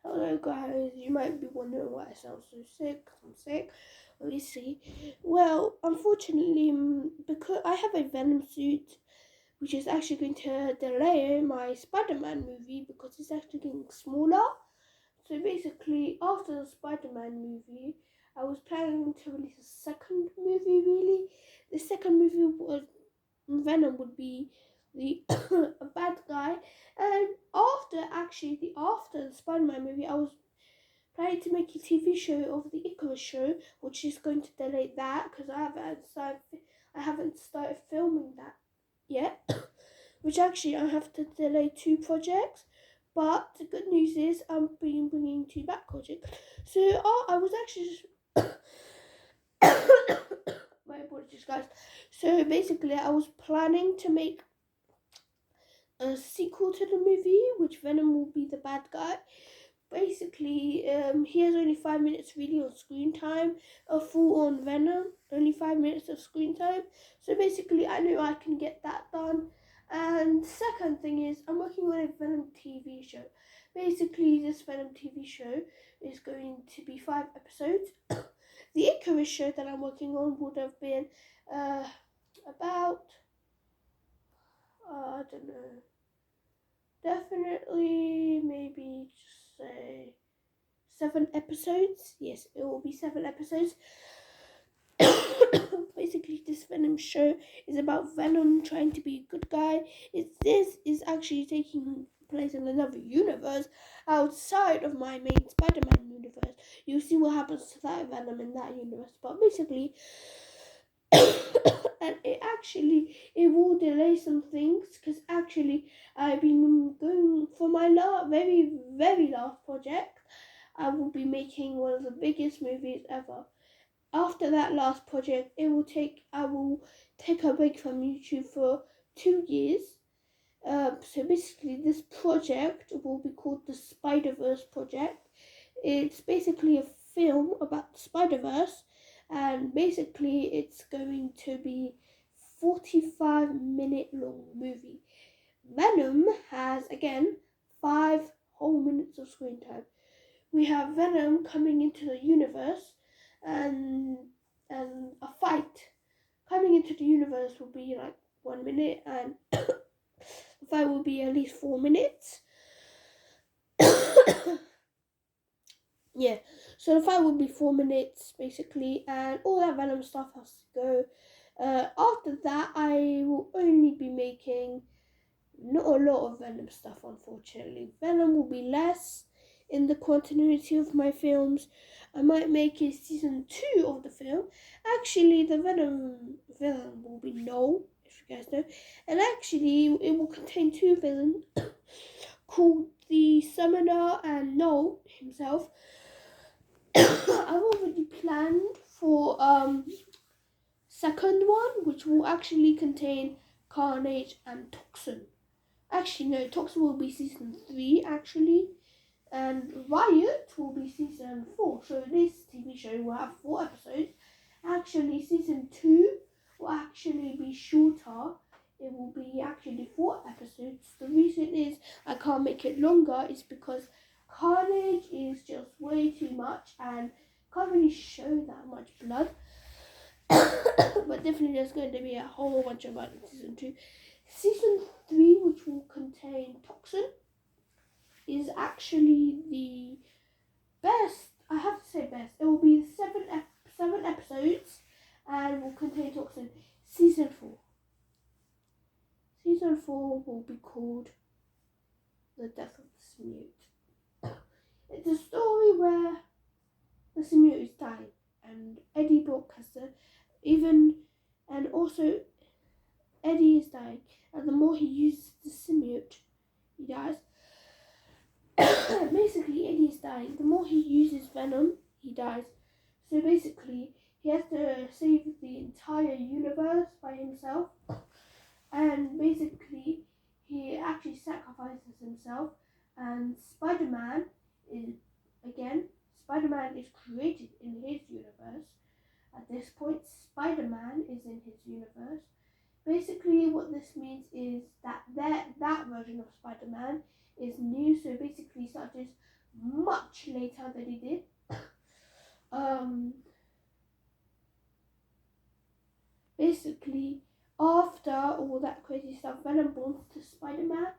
Hello guys, you might be wondering why I sound so sick. 'Cause I'm sick, obviously. Well, unfortunately, because I have a Venom suit, which is actually going to delay my Spider-Man movie because it's actually getting smaller. So basically, after the Spider-Man movie, I was planning to release a second movie. Really, the second movie was Venom would be the a bad guy, and after the Spider-Man movie, I was planning to make a TV show of the Icarus show, which is going to delay that because I haven't started filming that yet. Which actually I have to delay two projects. But the good news is I'm bringing two back projects. So I was actually just my apologies, guys. So basically, I was planning to make a sequel to the movie, which Venom will be the bad guy. Basically, he has only 5 minutes really on screen time. A full on Venom, only 5 minutes of screen time. So basically, I know I can get that done. And second thing is, I'm working on a Venom TV show. Basically, this Venom TV show is going to be 5 episodes. The Icarus show that I'm working on would have been about I don't know, definitely maybe just say 7 episodes. Yes, it will be 7 episodes. Basically, this Venom show is about Venom trying to be a good guy. This is actually taking place in another universe outside of my main Spider-Man universe. You'll see what happens to that Venom in that universe. But basically, and it will delay some things because actually I've been going for my very last project. I will be making one of the biggest movies ever. After that last project, I will take a break from YouTube for 2 years. So basically, this project will be called the Spiderverse project. It's basically a film about the Spiderverse, and basically, it's going to be 45-minute long movie. Venom has again 5 whole minutes of screen time. We have Venom coming into the universe, and a fight coming into the universe will be like 1 minute, and the fight will be at least 4 minutes. Yeah, so the fight will be 4 minutes basically, and all that Venom stuff has to go. After that, I will only be making not a lot of Venom stuff, unfortunately. Venom will be less in the continuity of my films. I might make a season 2 of the film. Actually, the Venom villain will be Null, if you guys know. And actually, it will contain two villains called the Summoner and Null himself. I've already planned for second one, which will actually contain Carnage and Toxin. Actually, no, Toxin will be season 3, actually, and Riot will be season 4. So this TV show will have 4 episodes. Actually, season 2 will actually be shorter. It will be actually 4 episodes. The reason is I can't make it longer is because Carnage is just way too much and can't really show that much blood. But definitely there's going to be a whole bunch of blood in season 2. Season 3, which will contain Toxin, is actually the best. I have to say best. It will be 7 episodes and will contain Toxin. Season 4. Season 4 will be called The Death of the Symbiote. It's a story where the symbiote is dying, and Eddie Brock has to and also Eddie is dying, and the more he uses the symbiote, he dies. Basically, Eddie is dying. The more he uses Venom, he dies. So basically, he has to save the entire universe by himself. And basically, he actually sacrifices himself. And Spider-Man is created in his universe. At this point, Spider-Man is in his universe. Basically, what this means is that version of Spider-Man is new. So basically, such as much later than he did. Basically, after all that crazy stuff, Venom bonds to Spider-Man,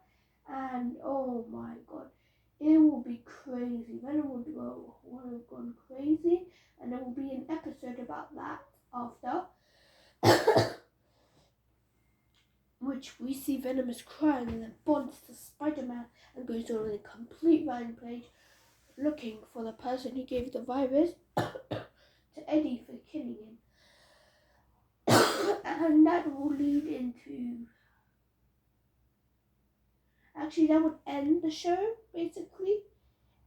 and oh my god, it will be crazy. Venom will have gone crazy, and there will be an episode about that after, which we see Venom is crying and then bonds to Spider-Man and goes on a complete rampage looking for the person who gave the virus to Eddie for killing him. And that will lead into... Actually, that would end the show, basically.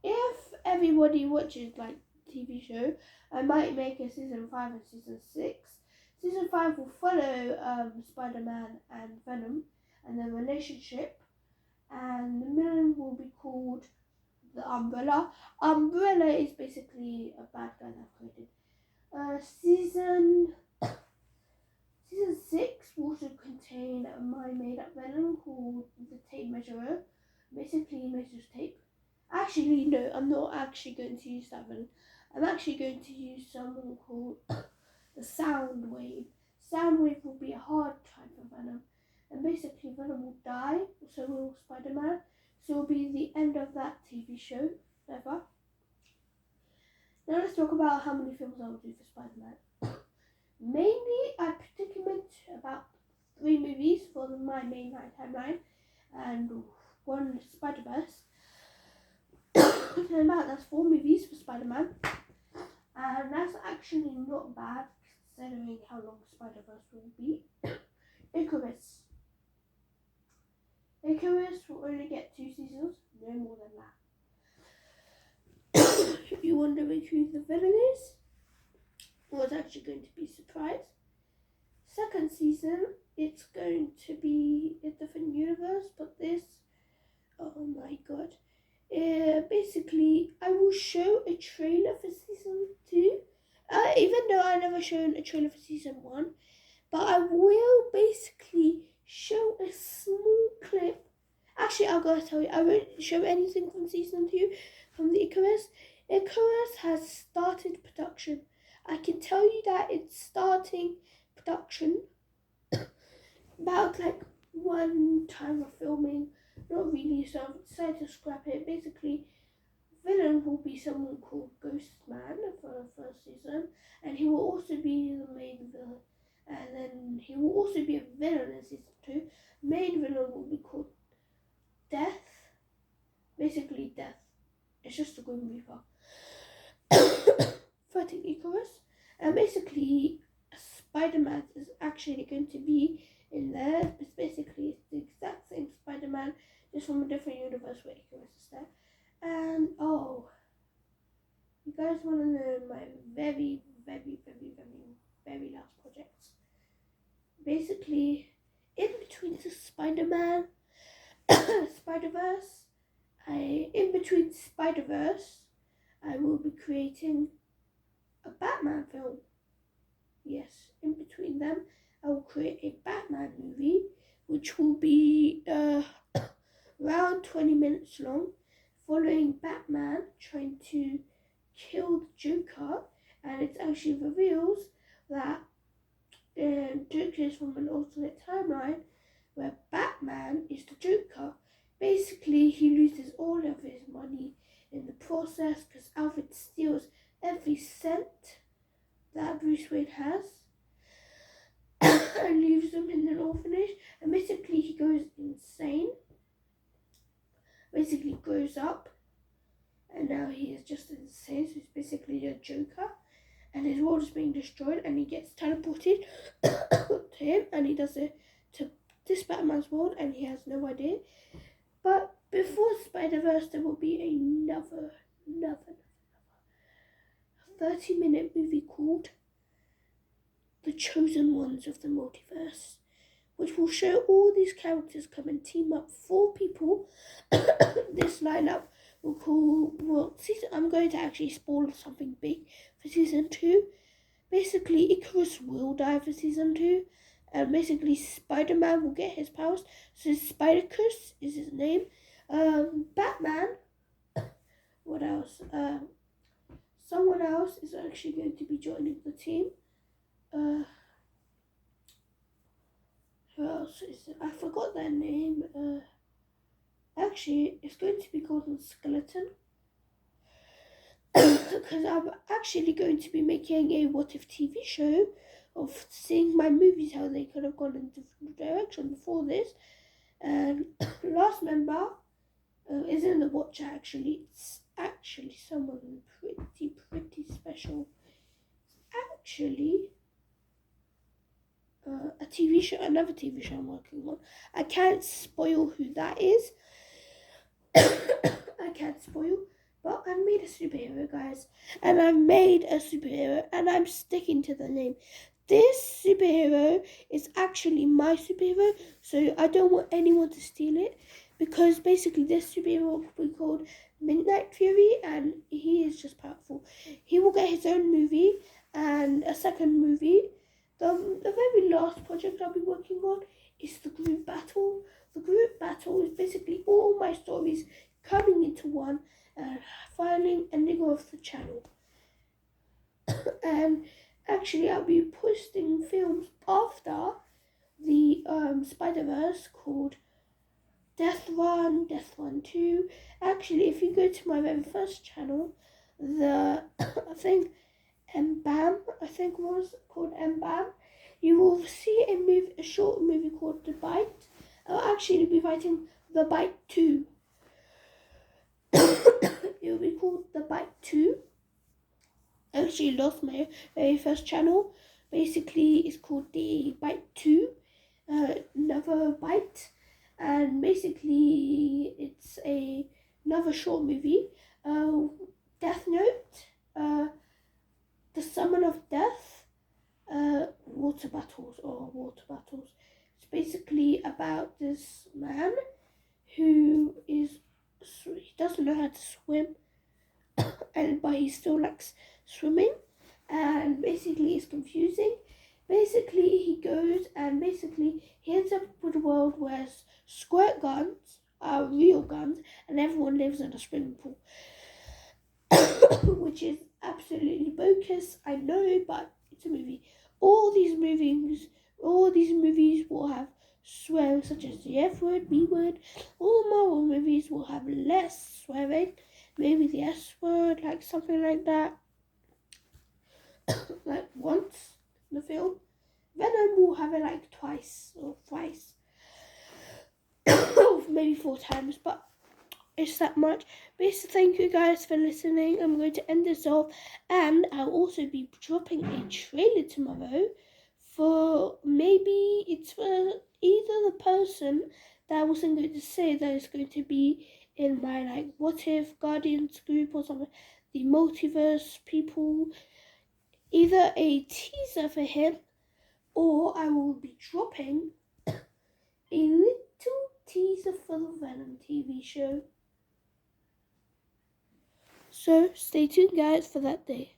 If everybody watches, like, TV show, I might make a season 5 and season 6. Season 5 will follow Spider-Man and Venom and their relationship. And the villain will be called the Umbrella. Umbrella is basically a bad guy that I've created. Season 6 will also contain my made-up Venom called the Tape Measurer. Basically, he measures tape. Actually, no, I'm not actually going to use that Venom. I'm actually going to use someone called the Soundwave. Soundwave will be a hard type of Venom. And basically, Venom will die, so will Spider-Man. So it will be the end of that TV show, ever. Now let's talk about how many films I will do for Spider-Man. Mainly, I predicament about 3 movies for my main timeline and 1 Spiderverse. And that's 4 movies for Spider-Man. And that's actually not bad considering how long Spider-Verse will be. Icarus will only get 2 seasons, no more than that. If you're wondering who the villain is, was actually going to be surprised. Second season, it's going to be a different universe, but this, oh my god. Basically, I will show a trailer for season 2, even though I never shown a trailer for season 1, but I will basically show a small clip. Actually, I'll go tell you, I won't show anything from season 2, from the Icarus. Icarus has started production. I can tell you that it's starting production about like 1 time of filming, not really, so I've decided to scrap it. Basically, villain will be someone called Ghostman for the first season, and he will also be the main villain. And then he will also be a villain in season 2. Main villain will be called Death. Basically, Death. It's just a Grim Reaper. Fighting Icarus. And basically, Spider-Man is actually going to be in there. It's basically the exact same Spider-Man, just from a different universe where Icarus is there. And oh, you guys want to know my very, very, very, very, very last projects. Basically, in between the Spider-Man, Spiderverse, in between Spiderverse, I will be creating a Batman film. Yes, in between them, I will create a Batman movie, which will be around 20 minutes long, following Batman trying to kill the Joker, and it actually reveals that Joker is from an alternate timeline where Batman is the Joker. Basically, he loses all of his money in the process because Alfred steals every cent that Bruce Wayne has and leaves them in an orphanage, and basically he goes insane. Basically grows up, and now he is just insane, so he's basically a Joker, and his world is being destroyed, and he gets teleported to him, and he does it to this Batman's world, and he has no idea. But before Spider-Verse, there will be another 30-minute movie called The Chosen Ones of the Multiverse, which will show all these characters come and team up. 4 people. This lineup will call, I'm going to actually spoil something big for season 2. Basically, Icarus will die for season 2, and basically Spider-Man will get his powers, so Spidercus is his name. Batman what else? Someone else is actually going to be joining the team. Who else is it? I forgot their name. Actually, it's going to be Golden Skeleton. Because I'm actually going to be making a what if TV show of seeing my movies, how they could have gone in different direction before this. And last member is in the watcher. Actually, it's actually someone pretty special. It's actually a TV show, another TV show I'm working on. I can't spoil who that is. I can't spoil. But I've made a superhero, guys, and I've made a superhero, and I'm sticking to the name. This superhero is actually my superhero, so I don't want anyone to steal it, because basically this superhero will be called Midnight Fury, and he is just powerful. He will get his own movie and a second movie. The very last project I'll be working on is the group battle. The group battle is basically all my stories coming into one and finally ending off the channel. And actually I'll be posting films after the Spiderverse called Death Run 2. Actually, if you go to my very first channel, I think Mbam, was called Mbam, you will see a short movie called The Bite. I'll actually be writing The Bite 2. It will be called The Bite 2. I actually lost my very first channel. Basically, it's called The Bite 2, another bite. And basically, it's another short movie. Death Note, The Summon of Death, Water Battles. It's basically about this man who he doesn't know how to swim, but he still likes swimming, and basically it's confusing. Basically he goes and basically he ends up with a world where squirt guns are real guns and everyone lives in a swimming pool. Which is absolutely bogus, I know, but it's a movie. All these movies will have swearing, such as the F word, B word. All the Marvel movies will have less swearing, maybe the S word, like something like that, like once in the film. Venom will have it like twice or thrice, or maybe 4 times, but it's that much. Basically, thank you guys for listening. I'm going to end this off, and I'll also be dropping a trailer tomorrow for it's for either the person that I wasn't going to say that is going to be in my like what if Guardians group or something, the multiverse people, either a teaser for him, or I will be dropping a little teaser for the Venom TV show. So stay tuned, guys, for that day.